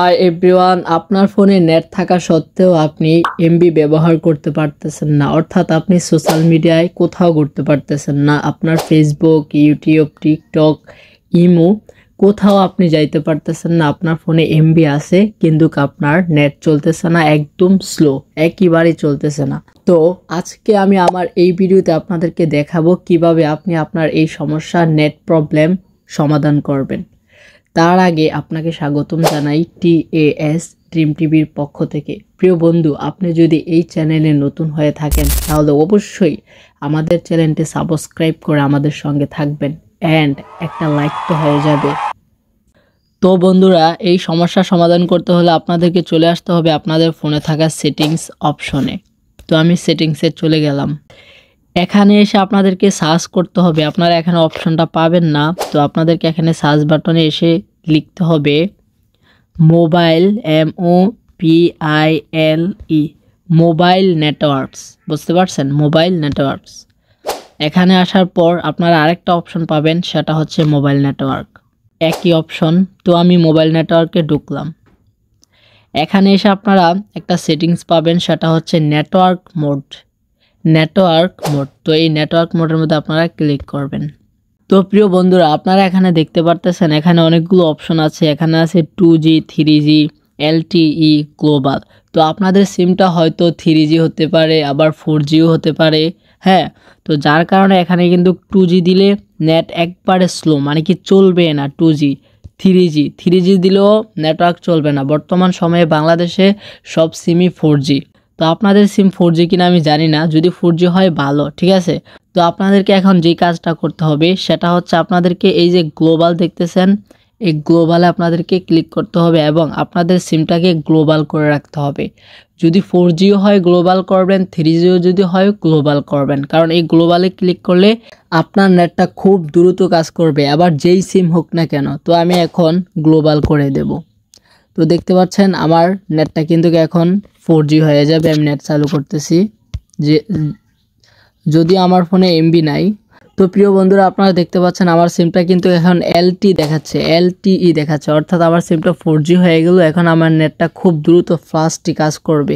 Hi everyone, আপনার ফোনে net থাকা সত্ত্বেও আপনি এমবি ব্যবহার করতে পারতেছেন না, অর্থাৎ আপনি সোশ্যাল মিডিয়ায় কোথাও ঘুরতে পারতেছেন না। আপনার ফেসবুক, ইউটিউব, টিকটক, ইমো কোথাও আপনি যাইতে পারতেছেন না। আপনার ফোনে এমবি আছে কিন্তু আপনার নেট চলতেছে না, একদম স্লো, একেবারেই চলতেছে না। তো আজকে আমি আমার এই ভিডিওতে আপনাদেরকে দেখাবো কিভাবে আপনি আপনার এই সমস্যা নেট প্রবলেম সমাধান করবেন। তার আগে আপনাকে স্বাগতম জানাই TAS ড্রিম টিভির পক্ষ থেকে। প্রিয় বন্ধু, আপনি যদি এই চ্যানেলে নতুন হয়ে থাকেন তাহলে অবশ্যই আমাদের চ্যানেলটি সাবস্ক্রাইব করে আমাদের সঙ্গে থাকবেন অ্যান্ড একটা লাইক তো হয়ে যাবে। তো বন্ধুরা, এই সমস্যা সমাধান করতে হলে আপনাদেরকে চলে আসতে হবে আপনাদের ফোনে থাকা সেটিংস অপশনে। তো আমি সেটিংসে চলে গেলাম। এখানে এসে আপনাদেরকে সার্চ করতে হবে, আপনারা এখানে অপশনটা পাবেন না। তো আপনাদেরকে এখানে সার্চ বাটনে এসে লিখতে হবে মোবাইল, MOBILE, মোবাইল নেটওয়ার্কস। বুঝতে পারছেন? Mobile networks. এখানে আসার পর আপনারা আরেকটা অপশন পাবেন, সেটা হচ্ছে মোবাইল নেটওয়ার্ক, একই অপশন। তো আমি মোবাইল নেটওয়ার্কে ঢুকলাম। এখানে এসে আপনারা একটা সেটিংস পাবেন, সেটা হচ্ছে নেটওয়ার্ক মোড। তো এই নেটওয়ার্ক মোডের মধ্যে আপনারা ক্লিক করবেন। তো প্রিয় বন্ধুরা, আপনারা এখানে দেখতে পারতেছেন এখানে অনেকগুলো অপশন আছে। এখানে আছে 2G, 3G, LTE, গ্লোবাল। তো আপনাদের সিমটা হয়তো 3G হতে পারে, আবার 4Gও হতে পারে। হ্যাঁ, তো যার কারণে এখানে কিন্তু 2G দিলে নেট একবারে স্লো, মানে কি চলবে না। 2G, 3G দিলেও নেটওয়ার্ক চলবে না। বর্তমান সময়ে বাংলাদেশে সব সিমই 4G। তো আপনাদের সিম 4G কিনা আমি জানি না, যদি 4G হয় ভালো, ঠিক আছে। তো আপনাদেরকে এখন যে কাজটা করতে হবে সেটা হচ্ছে আপনাদেরকে এই যে গ্লোবাল দেখতেছেন, এই গ্লোবালে আপনাদেরকে ক্লিক করতে হবে এবং আপনাদের সিমটাকে গ্লোবাল করে রাখতে হবে। যদি 4Gও হয় গ্লোবাল করবেন, 3Gও যদি হয় গ্লোবাল করবেন, কারণ এই গ্লোবালে ক্লিক করলে আপনার নেটটা খুব দ্রুত কাজ করবে, আবার যেই সিম হোক না কেন। তো আমি এখন গ্লোবাল করে দেব। তো দেখতে পাচ্ছেন আমার নেটটা কিন্তু এখন 4G হয়ে যাবে। আমি নেট চালু করতেছি, যে যদি আমার ফোনে এমবি নাই। তো প্রিয় বন্ধুরা, আপনারা দেখতে পাচ্ছেন আমার সিমটা কিন্তু এখন LTE দেখাচ্ছে, অর্থাৎ আমার সিমটা 4G হয়ে গেল। এখন আমার নেটটা খুব দ্রুত ফাস্টই কাজ করবে।